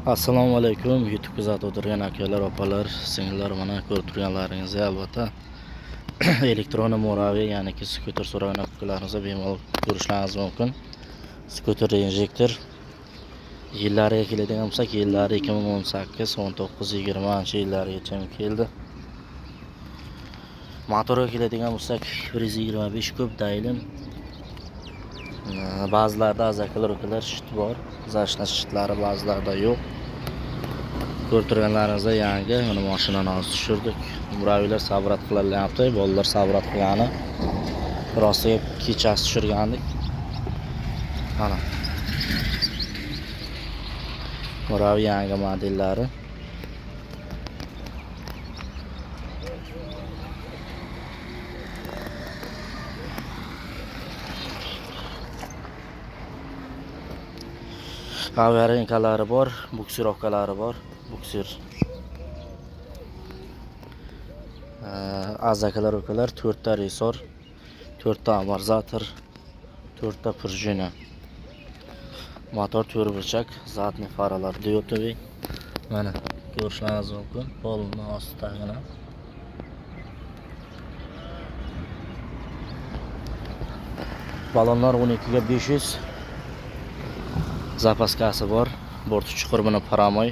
Assalomu alaykum. YouTube kuzatib o'tirgan akalar, opalar, singillar, mana ko'rib turganlaringizga albatta elektron mo'raviy, ya'ni skuter so'ragan akalarimizga bemalol ko'rishlaringiz mumkin. Skuter injektor yillariga keladigan bo'lsak, yillari 2018, 19, 20 yillargacha keldi. Motorga keladigan bo'lsak, 125 kub daylim. Ba'zilarda azakalar shit bor, zashna shitlari ba'zilarda yo'q. Ko'rib turganlaringizda yangi mana mashinani hozir tushirdik. Muraviylar sabrat qilyapti, bolalar sabrat qilgani. Rostiga kechasi tushirgandik. Mana Muraviy yangi modellari. Avarinkalari bor, buksirovkalari bor. Buksir. Azakalar ukalar 4 ta resor, 4 ta amortizator, 4 ta prujina. Motor 4 burchak, zadniy faralar diodli. Mana ko'rishlaringiz mumkin. Polni ostidagina. Balonlar 12 ga 500. Zapaskasi bor. Borti chuqur buni Paramoy.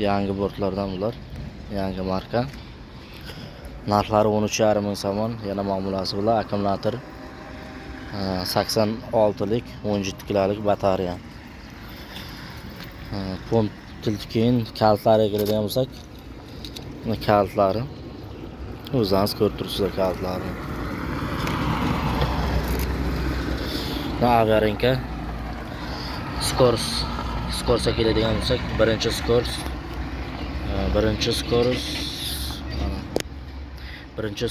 Yangi bortlardan bular. Yangi marka. Narxlari 13,5 ming somon. Yana ma'mulasi bilan akkumulyator 86 lik 17 kilolik batareya. Keyin kaltlariga keladigan bo'lsak, kaltlari o'zingiz ko'rib turibsizlar kaltlarni. Avarinka Skors keladigan bo'lsak, birinchi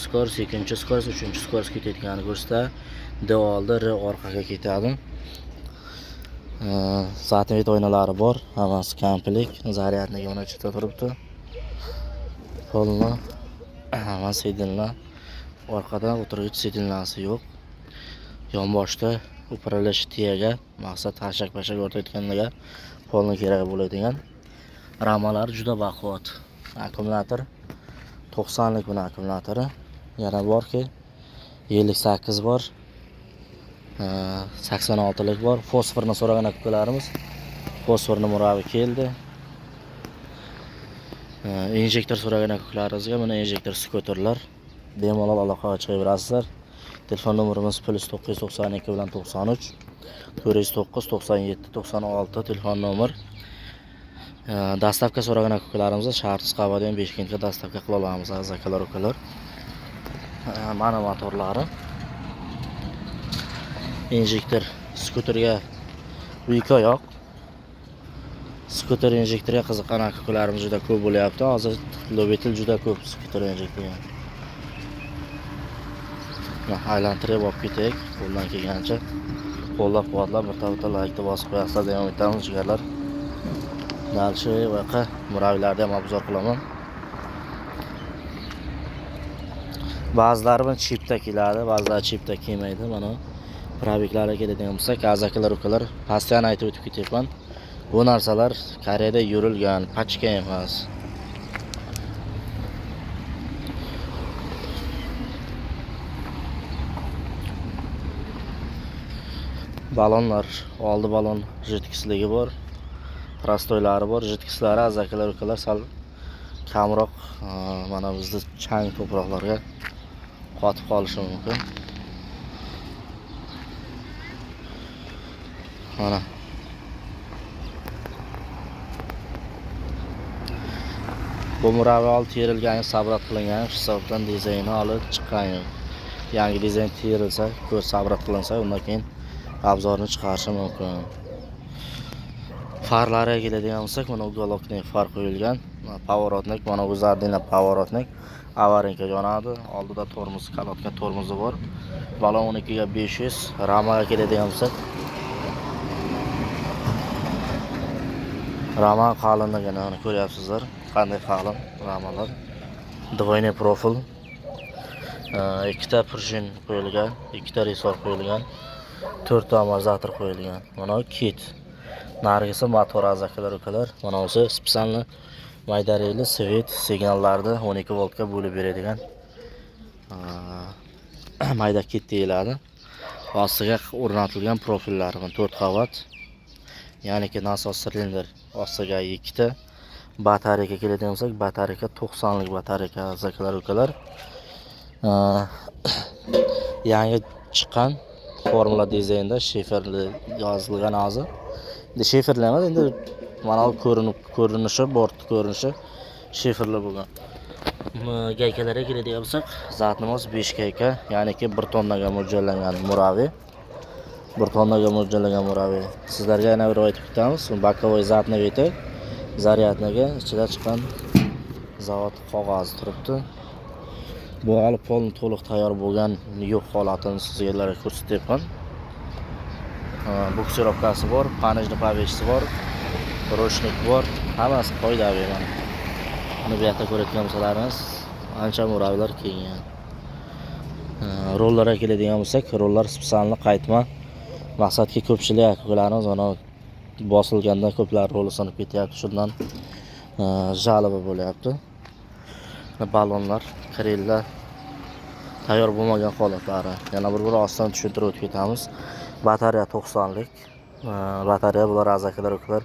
Skors, ikkinchi Skors, uchinchi Skors ketayotgani ko'rsatadi. D oldi, R orqaga ketadi. Zatvit oynalari bor, hammasi komplet, zaryadniga mana cheta turibdi. Polni hammasi sedinlar. Orqada o'tirg'ich sedinlasi yo'q. Yonboshda upralash tiyaga, maqsad tashak-pashak o'rtayotganlarga polni kerak bo'ladigan. Ramalar juda baquvvat. Akkumulyator 90 lik buni akkumulyatori. Yana borki 58 bor. 86 lik bor. Fosforni so'ragan akalarimiz fosforni Muraviy keldi. Injektor so'ragan akalarimizga mana injektor skuterlar bemalol aloqaga chiqaverasizlar. Telefon nomerimiz +992 bilan 93 409 97 96 telefon nomer. Dastavka so'ragan akalarimiz Shartsiz Qavadan Beshkentga dastavka qila olamiz akalar ukalar. Mana motorlari. Injektor skuterga uyga oyoq. Skuter injektoriga qiziqqan akalarimiz juda ko'p bo'lyapti. Hozir lobetil juda ko'p skuter injektoriga. Aylantirib olib ketaylik. Qo'ldan kelgancha qo'llab-quvvatlab bitta like bosib qo'yasizlar degan umidamiz jigarlar. Dalshi vaqa Muraviylarni ham obzor qilaman. Ba'zilari bilan chipta keladi, ba'zilari chipta kelmaydi. Mana probeklarga keladigan bo'lsak, azakalar ukalar pastdan aytib o'tib ketyapman. Bu narsalar Koreyada yurilgan, pachka emas. Balonlar, oldi balon jitkisligi bor. Prostoylari bor, jitkislari azakalar ukalar sal kamroq, mana bizda chang to'proqlarga qotib qolishi mumkin. Mana bu Muraviy olib terilgan, sabrat qilingan, hisobdan dizayni olib chiqqan. Yangi dizayn terilsa, ko'p sabrat qilinsa, undan keyin obzorni chiqarishi mumkin. Farlariga keladigan bo'lsak, mana uголовный far qo'yilgan. Pavorotnik, mana bu zardina pavorotnik. Avarinka yonadi. Oldida tormoz, kalotga tormozi bor. Balon 12 ga 500. Ramaga keladigan bo'lsak, rama qalinligini ko'ryapsizlar. Qanday qalin ramalar. Двойный profil. Ikkita prujin qo'yilgan, ikkita resor qo'yilgan, 4 ta amortizator qo'yilgan. Mana kit. Nargisi motor akalar ukalar. Mana o'zi spesialni maydareli svet signallarni 12 voltga bo'lib beradigan mayda kit deyiladi. Ostiga o'rnatilgan profillari 4 qavat. Ya'niki nasos silindr ostiga 2 ta. Batareyaga keladigan bo'lsak, batareya 90 lik batareya akalar ukalar. Yangi chiqqan formula dizaynda shiferli yozilgan hozir. Endi shiferli emas, endi mana bu ko'rinishi, bort ko'rinishi shiferli bo'lgan. Gaykalarga keladigan bo'lsak, zatimiz 5 gayka, ya'niki 1 tonnaga mo'ljallangan muraviy. 1 tonnaga mo'ljallangan muraviy. Sizlarga yana bir aytib o'tamiz. Bakovoy zatni veti zaryadniga ichida chiqqan zavod qog'ozi turibdi. Bu hali polni to'liq tayyor bo'lgan yo'q holatini sizlarga ko'rsatyapman. Buksirovkasi bor, panejni pavechisi bor, rochnik bor, hammasi qoidaviy mana. Buni bu yerda ko'rayotgan bo'lsalaringiz, ancha muraviylar kelgan. Rollarga keladigan bo'lsak, rollar spesialni qaytma. Maqsadki ko'pchilik akalarimiz mana bosilganda ko'plar roli sinib ketyapti, shundan jalaba bo'lyapti. Balonlar, krellar tayyor bo'lmagan holatlari. Yana bir ostdan tushuntirib o'tib ketamiz. Batareya 90 lik. Batareya bular azakalar ukalar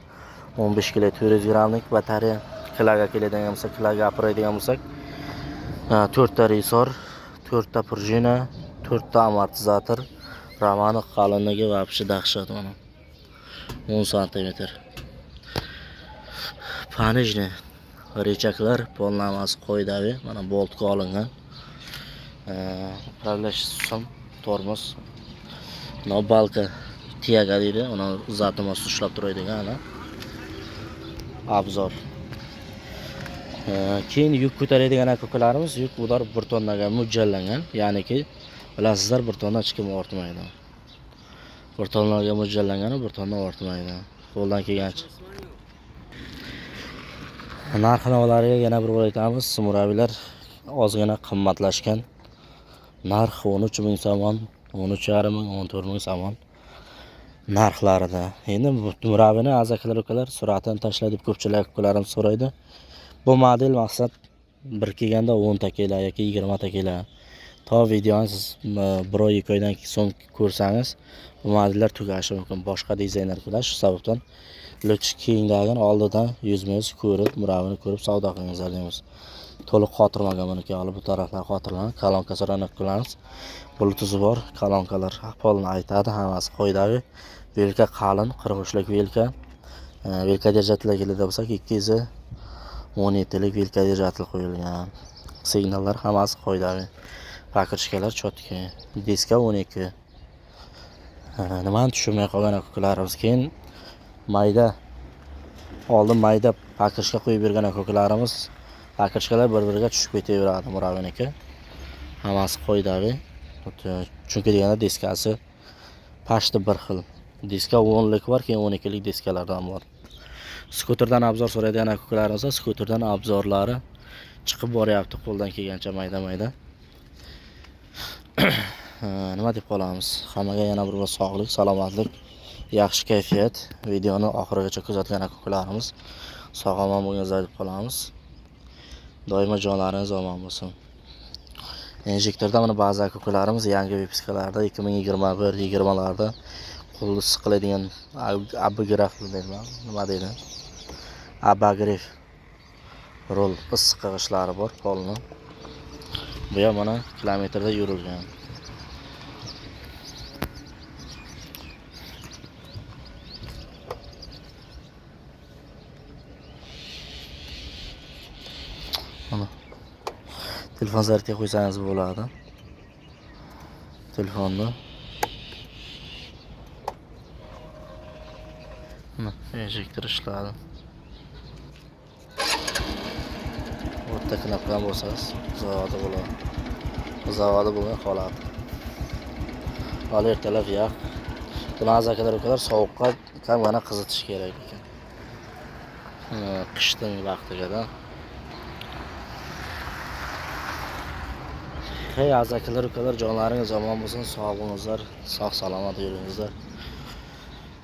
15 kg 400 gramlik batareya. Kiloga keladigan bo'lsa, kiloga gapiradigan bo'lsak, 4 ta resor, 4 ta prujina, 4 ta amortizator, ramani qalinligi вообще dahshat mana. 10 sm. Panejni rechaklar polnamasi qoidaviy, mana boltga olingan. Upravlash sim, tormoz. No balka tiyaga deydi, uni uzatib ushlab turadigan ana. Obzor. Keyin yuk ko'taradigan akalarimiz, yuk ular 1 tonnaga mo'ljallangan, ya'niki bilasizlar 1 tonna hech kim ortmaydi. 1 tonnaga mo'ljallangani 1 tonna ortmaydi. Qo'ldan kelgancha. Narx-navolarga yana bir bor aytamiz, muraviylar ozgina qimmatlashgan. Narx 13 ming somon, 13,5 ming, 14 ming somon narxlarida. Endi muraviyni azakalar ukalar suratini tashla deb ko'pchilik akalarimiz so'raydi. Bu model maqsad bir kelganda 10 ta kela yoki 20 ta kela. To videoni siz 1-2 oydan so'ng ko'rsangiz, bu modellar tugashi mumkin. Boshqa dizaynlar kelar, shu sababdan lutf keyindagidan oldidan yuzma-yuz ko'rib, muraviyni ko'rib savdo qilingizlar deymiz. To'liq xotirmagan buniki, olib bu taraflar xotirlangan, kolonka so'ranib qilamiz. Bluetooth bor, kolonkalar ahvolini aytadi, hammasi qoidaviy. Velka qalin, 43 lik velka. Velka держателga keladigan bo'lsak, 217 lik velka держатель qo'yilgan. Signallar hammasi qoidaviy. Pakrishkalar chotki. Diska 12. Nimani tushunmay qolgan akalarimiz, keyin mayda oldin mayda pakrishka qo'yib bergan akalarimiz, pakrishkalar bir-biriga tushib ketaveradi muraviniki. Hammasi qoidaviy. Chunki deganda diskasi pashti bir xil. Diska 10 lik bor, keyin 12 lik diskalardan bor. Skuterdan obzor so'raydigan akalarimiz, skuterdan obzorlari chiqib boryapti qo'ldan kelgancha mayda-mayda. Nima deb qolamiz? Hammaga yana bir sog'lik, salomatlik, yaxshi kayfiyat. Videoni oxirigacha kuzatgan akalarimiz sog'-omon bo'linglar deb qolamiz. Doimo jonlaringiz omon bo'lsin. Injektorda mana ba'zi akalarimiz yangi vipiskalarda 2021-20larda qo'lda siqiladigan abograf deyman. Nima deydi? Abograf rol siqig'ichlari bor polni. Bu ham mana kilometrda yurilgan. Mana telefon zartiga qo'ysangiz bo'ladi. Telefonni mana injektor ishladi. O'rta knopkani bosasiz, zavodi bo'ladi. Zavodi bo'lgan holat. Hali ertalab yoq. Buni azakalar ukalar sovuqqa kamgina qizitish kerak ekan. Qishning vaqtigada. Hey azakalar ukalar, jonlaringiz omon bo'lsin, sog' bo'lingizlar, sog' salomat yuringizlar.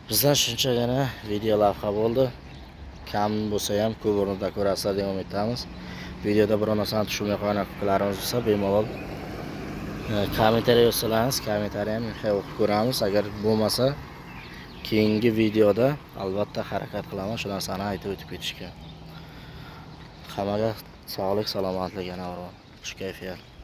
Bizdan shunchagina video lavha bo'ldi. Kam bo'lsa ham ko'p o'rinda ko'rasizlar deb umid etamiz. Videoda biror narsani tushunmay qolgan fikrlarimiz bo'lsa bemalol kommentariy yozsangiz, kommentariy ham o'qib ko'ramiz. Agar bo'lmasa, keyingi videoda albatta harakat qilaman shu narsani aytib o'tib ketishga. Hammaga sog'lik, salomatlik yana xush kayfiyat.